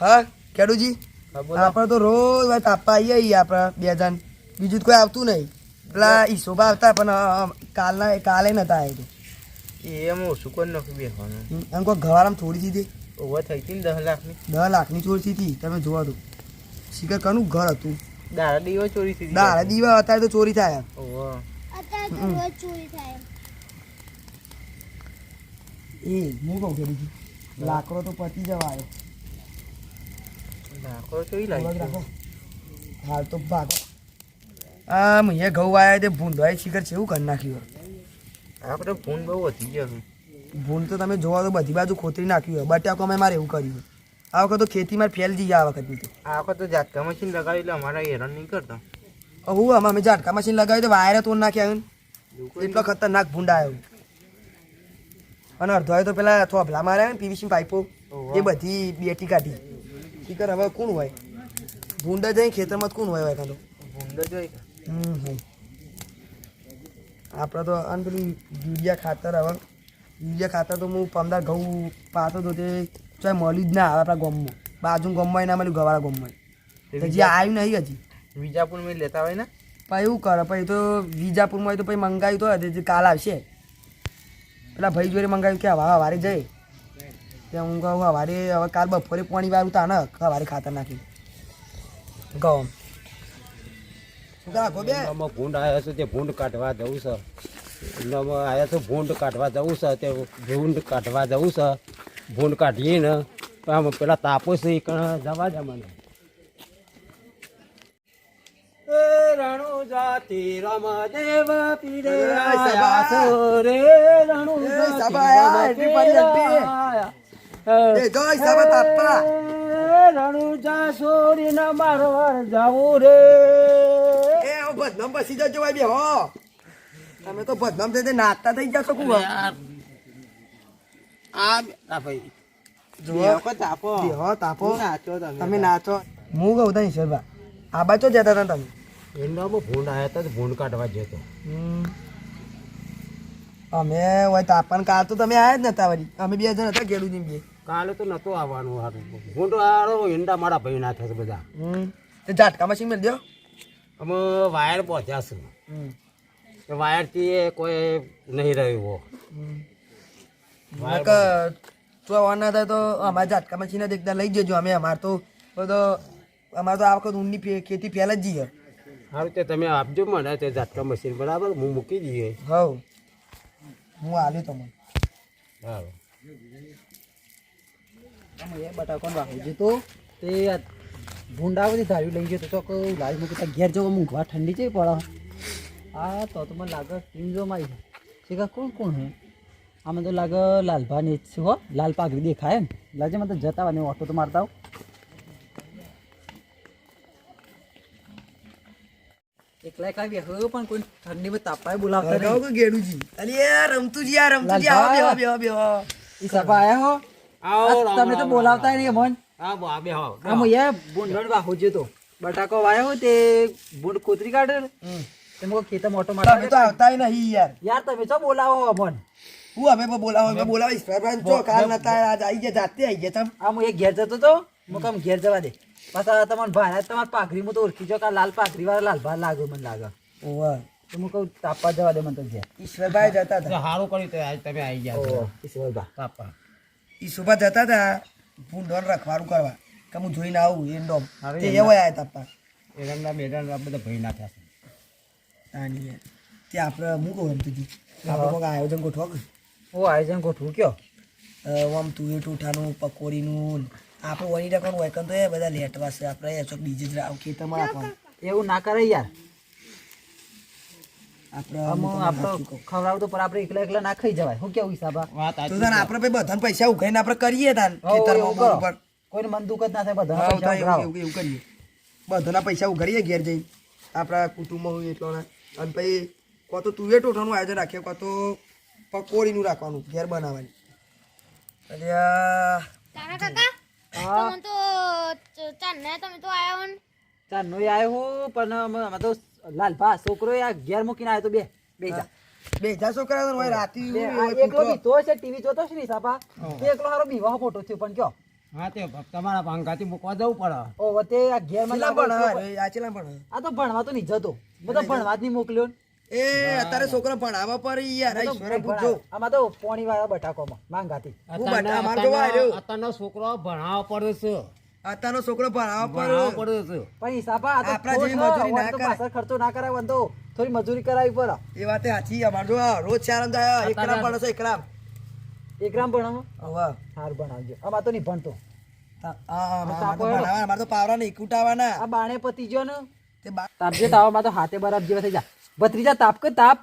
હા ખેડૂજી આપણે તો રોજ ભાઈ તાપા આવીએ આપણે 2 જણ બીજું કોઈ આવતું નહીં પેલા ઈસોબા આવતા પણ કાલે નતા આવ્યા એમ ઓછું કરી નાખ્યું બેસવાનું એમ કોઈ ગવારામાં થોડી દીધી ઓવર થઈ હતી ને 10 લાખની 10 લાખની ચોરી હતી તમે જોવા દો શિખર કનું ઘર હતું દાડા દીવા ચોરી થઈ દાડા દીવા અત્યારે તો ચોરી થાય ઓહો એ હું કહું ખેડૂજી લાકડો તો પતી જવા આવ્યો લાખો ચોરી લાગી રાખો હાલ તો ભાગો અહીંયા ઘઉં આવ્યા તે ભૂંડવાય શિખર છે એવું કરી નાખ્યું આપણે ફોન બહુ વધી ગયો છે ભૂંડ તો તમે જોવા તો બધી બાજુ ખોતરી નાખ્યું હોય બટાકો અમે મારે એવું કર્યું આ વખત તો ખેતીમાં ફેલ જઈએ આ વખતની તો આ વખત તો ઝાટકા મશીન લગાવી એટલે અમારા હેરાન નહીં કરતા હું અમે ઝાટકા મશીન લગાવ્યું તો વાયરે તોડ નાખ્યા એટલો ખતરનાક ભૂંડ આવ્યો અને અડધો તો પેલા થોભલા માર્યા ને પીવીસી પાઇપો એ બધી બેટી કાઢી શીખર હવે કોણ હોય ભૂંડ જઈ ખેતરમાં કોણ હોય એકાદો ભૂંડ જોઈ આપણે તો આને પેલું યુરિયા ખાતર તો હું 15 ઘઉં પાતો તો તે ચાહે મળ્યું જ ના આવે આપણા ગામમાં બાજુ ગામમાં ના મળ્યું ગવાળા ગામમાં હજી આવ્યું નહીં હજી વિજાપુરમાં લેતા હોય ને પછી એવું કરે પછી તો વિજાપુરમાં હોય તો પછી મંગાવ્યું તો હજી કાલ આવશે પેલા ભાઈ જોડે મંગાવ્યું કે હવારે જઈએ ત્યાં હું કહું હવારે હવે કાલ બપોરે પાણી વાળું તા ને હવારે ખાતર નાખી ઘઉં ભૂંડ આવ્યા છે તે ભૂંડ કાઢવા જવું છે આવ્યા છે ભૂંડ કાઢવા જવું છે તે ભૂંડ કાઢવા જવું છે ભૂંડ કાઢીએ ને પેલા તાપો છે એ જવા દે મને રણુ જાતિ રમદેવ પીરે રે રણુ રણુજા છોડીને મારવા જાવું રે બદનામ પછી જજો ભાઈ બે હો તમે તો બદનામ થઈ નાચતા થઈ જશો કું ભાઈ તાપો તમે નાચો હું કહું તા ઈશ્વરભા આ બાજુ જતા હતા તમે એમનામાં ભૂંડ આવ્યા હતા ભૂંડ કાઢવા જતો અમે હોય તાપન કાલ તો તમે આવ્યા જ નતા વળી અમે 2 જણ હતા ખેડૂત બે કાલે તો નતો આવવાનું હારું ભૂંડ આરો ઈંડા મારા ભાઈ ના થશે બધા ઝાટકા મશીન મેળ દો અમે વાયર પહોંચ્યા છે વાયરથી કોઈ નહીં રહ્યું ના થાય તો અમારે ઝાટકા મશીન જ એકદમ લઈ જજો અમે અમારે તો આ વખત ઊંડની ખેતી પહેલ જ જઈએ સારું તે તમે આપજો મને તે ઝાટકા મશીન બરાબર હું મૂકી દઈએ હવ હું આલ્યું તમને સારું એ બટાકો વાપરી જતો તે ભૂંડા બધી ધાર્યું લઈ ગયો તો ચોક લાવી મૂકી ઘેર જવો મૂંઘવા ઠંડી છે પડે હા તો મને લાગે ટીમ જો મારી છે કે કોણ હે આમાં તો લાગે લાલભા ને છે હો લાલ પાઘડી દેખાય ને લાગે મને તો જતા ને ઓટો તો મારતા આવું એકલા કાંઈ બેહો પણ કોઈ ઠંડીમાં તાપાય બોલાવતા નહીં ગેડુજી અરે રમતુજી આવો બેહો ઈ સભા આયા હો તમે તો બોલાવતા નહીં મન હા બે હો આમ એ ભૂંડ વાહો તો બટાકો વાયો તે ભૂંડ કોતરી કાઢે તમે ખેતર મોટો તમે તો આવતા નહીં યાર તમે તો બોલાવો મન હું અમે બોલાવો ઈશ્વરભાઈ જો કાલ નતા આજ આવી ગયા જાતે આવી ગયા તમ આમ એક ઘેર જતો તો મુકામ ઘેર જવા દે પાછા તમારે ભાઈ તમારે પાઘરીમાં તો ઓળખી જો કે લાલ પાઘરી વાળા લાલ ભા લાગે મને લાગે ઓવા તો હું કહું તાપવા જવા દે મને તો ઘેર ઈશ્વરભાઈ જતા હતા સારું કર્યું તો આજ તમે આવી ગયા ઈશ્વરભા કાપા ઈશ્વરભાઈ જતા હતા ભૂંડોન રખવાડું કરવા કે હું જોઈને આવું એન્ડોમ તે એવો આયા તાપા એરંડા બેરંડા બધા ભાઈ નાખ્યા છે તાની તે આપણે હું કહું એમ તુજી આપણે કોઈક આયોજન ગોઠવો ઓ આયોજન ગોઠવું કયો આમ તુવેર ટૂઠાનું પકોડીનું આપણે વણી રાખવાનું હોય તો એ બધા લેટવા છે આપણે એ ચોક બીજે જ ખેતરમાં રાખવાનું એવું ના કરે યાર આપણે ખવડાવું તો પર આપણે એકલા ના ખાઈ જવાય શું કેવું હિસાબ આપણે બધાને પૈસા ઉઘાઈને આપણે કરીએ તાન ખેતરમાં કોઈને મન દુઃખ જ ના થાય બધા એવું કરીએ બધાના પૈસા ઉઘાડીએ ઘેર જઈ આપણા કુટુંબમાં હોય એટલો અને પછી કો તો તુવેર ટોઠાનું આયોજન રાખીએ કો તો પકોડીનું રાખવાનું ઘેર બનાવવાની ચારનો આવ્યો હું પણ અમે તો લાલભા છોકરો ઘેર મૂકીને આવ્યો તો બે જા છોકરા હોય રાતી એકલો બીતો છે ટીવી જોતો છે ને સાપા એકલો હારો બીવા ફોટો થયો પણ કયો હા તે તમારા ભાંગાથી મૂકવા જવું પડે. ઓ વતે આ ઘેરમાં ચેલા લાગો ભણે છો. આ ચેલા ભણે આ તો ભણવા તો નહીં જતો બધો ભણવા જ નહીં મોકલ્યો ને. એ અત્યારે છોકરો ભણાવવા પર યાર આ તો ઈશ્વરે પૂછજો આમાં તો પોણી વાળા બટાકોમાં માંગાતી હું બટા માર જોવા આવ્યો અત્યારનો છોકરો ભણાવવા પડે છે. અત્યારનો છોકરો ભણાવવા ભણાવવા પર પડે છે. પણ હિસાબા આ તો આપણા ખોટ જેવી છે. મજૂરી ના હવે તો કરાય. પાછળ ખર્ચો ના કરાય તો થોડી મજૂરી કરાવી પડે. એ વાતે સાચી અમાર જો આ રોજ ચાર જાય એકરામ ભણે છે એકરામ એકરામ ભણાવો હવે સારું ભણાવજો આમાં તો નહીં ભણતો અમાર તો પાવરા ને કુટાવાના આ બાણે પતી ગયો ને તે બા તાપજે તાવામાં તો હાથે બરાબર જેવા થઈ જા ભત્રીજા તાપ કે તાપ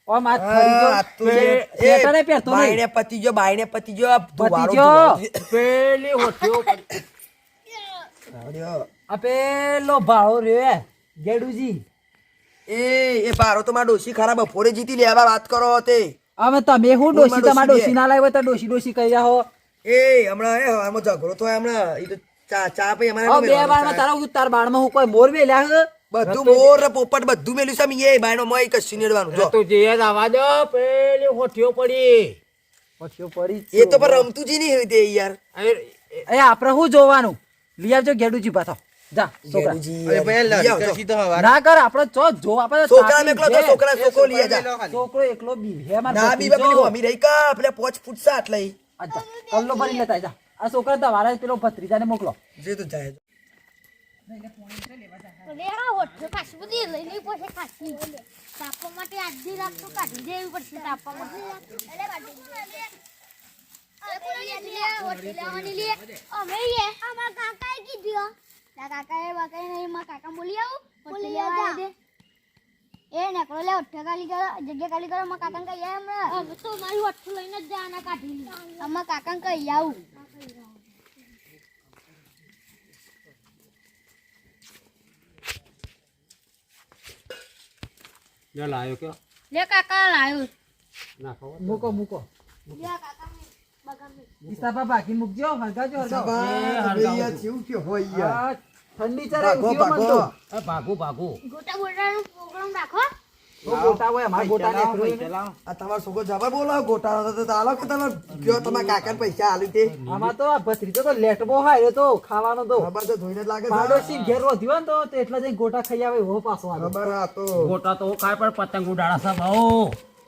ઓમ હાથ ફરી ગયો. આ તું જે- સ્વેટર ય પહેરતો નહીં. બાયણે પતી ગયો બાયણે પતી ગયો આ ધુવાળો પતી ગયો. ધુવાળો. પેલી હોઠીઓ આવડ્યો. આ પેલો ભાળો રહ્યો ગેડુજી એ ભારો તો મારા ડોશી ખરા બપોરે જીતી લેવા વાત કરો તે અમે તમે હું ડોશી ડોશી તમારા બે. ડોશી ના લાવ્યો તો ડોશી ડોશી કહી જાઓ. એ હમણાં એ હવામાં ઝઘડો થયો હમણાં ઈ તો ચા પી અમારે હવે બે બાળમાં તારા હું તાર બાળમાં હું કોઈ મોર વેલ્યા હે? બધું મોર ને પોપટ બધું મેલ્યું છે મી એ બાયનો મોય કશું નીડવાનું જો તું જે આવા દો પેલી હોઠીઓ પડી. પછી પડી જ એ તો પણ રમતુજી નહીં હોય તે યાર એ આપણે શું જોવાનું લઈ આવજો ગેડુજી પાછો જા છોકરા ગેરુજી, અરે ભાઈ લઈ આવજો. લડકર સીધો હવારે ના કર આપણે ચો જો આપણે છોકરા તાપી મેકલો તો ઘેર. છોકરો લઈ જા છોકરો એકલો બી હે માર ના બી પેલી હોમી રહી કા પેલા પોચ ફૂટસા એટલે ઈ. અચ્છા કલ્લો ભરી લેતા જા આ છોકરા તમારા પેલો ભત્રીજાને મોકલો જે તો જાય અરે આ હોઠ ખાસી બધી લઈને પછી ખાસી તાપવા માટે આધી રાત તો કાઢી દેવી પડશે તાપવા માટે અમે અમારા કાકાએ કીધું કાકાએ વાકાએ નહીં મારા કાકા બોલી આવું એ નેકળો લે હોઠ ખાલી કરો જગ્યા ખાલી કરો મારા કાકાને કહી આવ હમણાં હવે તો મારી હોઠ લઈને જ જાના કાઢી અમારા કાકાને કહી આવું લે લાયો કે લે કાકા લાવ્યો ના ખબર. મૂકો મૂકો લે કાકા બગામે ઈસાબા બાકી મૂકજો હરગાજો હરગાજો. સાબા યાર જેવું કે હોય યાર આ ઠંડી ચરે ભાગો ઉઠ્યો મન તો. ભાગો એ ભાગું ભાગું. ગોટા બોટાનો પ્રોગ્રામ રાખો તો ગોટા હોય અમારા ગોટા ને આ તમારો છોકરો જબર બોલો ગોટાળો તો આલો કે તમે કયો તમારા કાકાને પૈસા આલી તે આમાં તો આ ભત્રીજો તો લેટબો હાર્યો તો ખાવાનો તો ખબર તો જોઈને જ લાગે છે પાડોશી ઘેર વધ્યો ને તો એટલા જઈને ગોટા ખાઈ આવે એવો પાછો આવે. ખબર આ તો ગોટા તો ખાય પણ પતંગ ઉડાડા છે બહુ.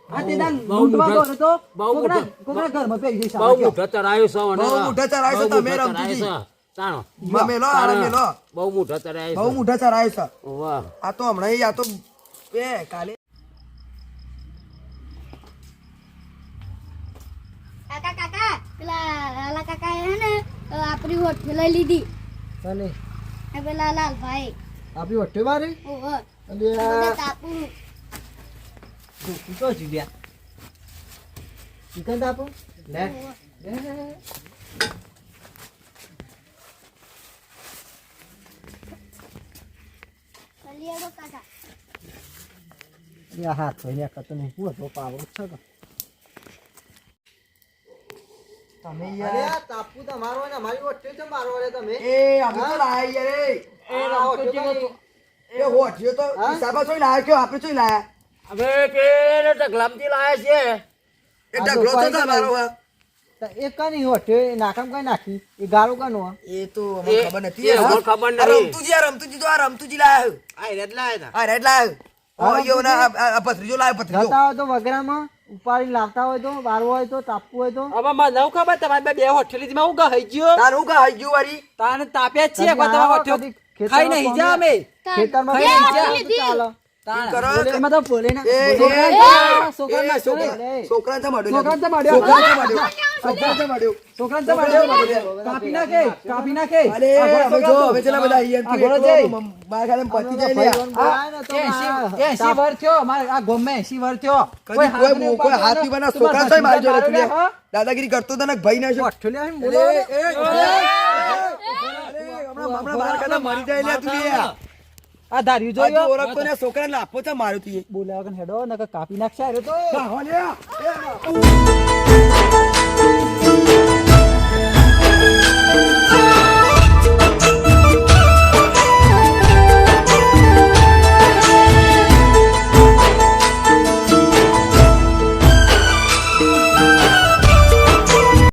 આ તે દાન બહુ લૂંટવા મોટા- ગયો ને તો બહુ કોકના મોટા- કોકના ઘરમાં પહેરી જઈશ બહુ આમાં કયો. મોઢા ચડાયું છે અને બહુ મોઢા ચડાયું છે બહુ તમે મોઢા રમતુજી. ચડાયું છે. ચાલો. મેલો આને મેલો બહુ મોઢા ચડાયું બહુ છે. મોઢા ચરાય છે વાહ. આ તો હમણાં આ તો એ કાલે કાકા કાકા પેલા લાલા કાકા હે ને આપણી હોઠ લઈ લીધી ચાલે એ પેલા લાલભાઈ આપણી વટ્ટે મારી ઓહો અલે બધા તાપુ તો જીડ્યા ચિકન તાપો લે ચલી આવો કાકા યા હાથ હોય ને કતો નહીં હું તો પાવો છે કે તમે યાર તાપુ તમારો ને અમારી વટ્ટે છે મારો રે તમે એ અમે તો લાયા યાર એ હોઠિયો તો હિસાબા ચોઈ લાયા કયો આપણે ચોઈ લાયા હવે પેલે ઢગલામથી લાયા છે. એ ઢગલો તો તમારો હા. એક કઈ વટ્ટે નાકામ કઈ નાખી એ ગાળો કાનો એ તો અમને ખબર નથી એ અમને ખબર આ નથી. રમતુજી તો આ રમતુજી લાયા આ રેડ લાયા આ રેડ લાયા યો ના આ પથરીજો લાયો પથરીજો જતા હોય તો વગરામાં ઉપાડી લાવતા હોય તો બારવો હોય તો તાપવું હોય તો હવે મને નવ ખબર તમારે બે હોટેલી માં હું ગઈ ગયો તારું કા હઈ ગયું વારી તાને તાપ્યા જ છીએ પણ તમે હોટેલ ખાઈ નહીં જા અમે ખેતરમાં ખાઈ પાણી જા. આવે તો ચાલે. તાણ. કરો એમાં તો બોલે ના એ, એ, છોકરા એ, છોકરાને તો મળ્યો છોકરાને તો મળ્યો. છોકરાને તો મળ્યો છોકરાને તો મળ્યો. કાપી નાખે કાપી નાખે અરે હવે જો હવે ચલા બધા અહીંયા આ ઘોડો જઈ. બાર ખાને પતી જાય લ્યા. બોલાય ને તો ના. 80 વર થયો અમારે આ ગોમે 80 વર થયો કદી કોઈ હાથ પીવાના છોકરા તોય મારી જોડે તું લ્યા. દાદાગીરી કરતો તો ને ભાઈ ના શું અઠવાડિયા એમ અરે, બોલાવે ને. હમણાં બાર ખાને મરી જાય લ્યા તું લ્યા. આ ધાર્યું આ તું જોયો ઓળખતો ને છોકરાને લાફો છે માર્યો તું એ. બોલાવે કે હેડો નકર કાપી નાખશે હારે તો હા, હો લ્યા. એ,